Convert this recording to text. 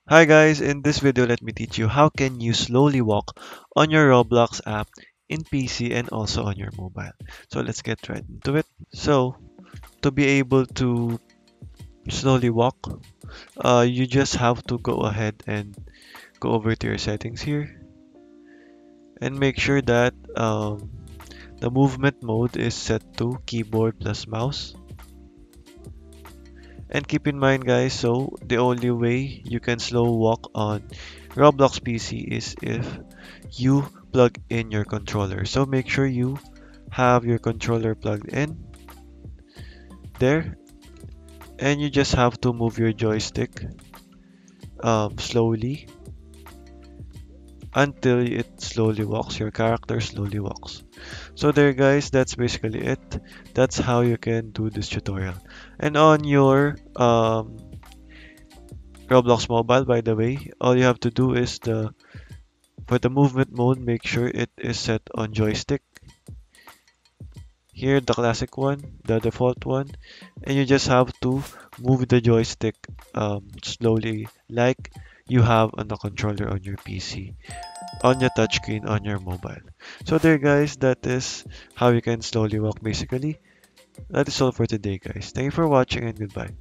Hi guys, in this video let me teach you how can you slowly walk on your Roblox app in PC and also on your mobile. So let's get right into it. So to be able to slowly walk, you just have to go ahead and go over to your settings here and make sure that the movement mode is set to keyboard plus mouse. And keep in mind guys, so the only way you can slow walk on Roblox PC is if you plug in your controller. So make sure you have your controller plugged in there, and you just have to move your joystick slowly until it slowly walks, your character slowly walks. So there guys, that's basically it. That's how you can do this tutorial. And on your Roblox mobile, by the way, all you have to do is for the movement mode, make sure it is set on joystick. Here, the classic one, the default one, and you just have to move the joystick slowly, like you have on the controller on your PC, on your touchscreen, on your mobile. So there, guys, that is how you can slowly walk. Basically, that is all for today, guys. Thank you for watching and goodbye.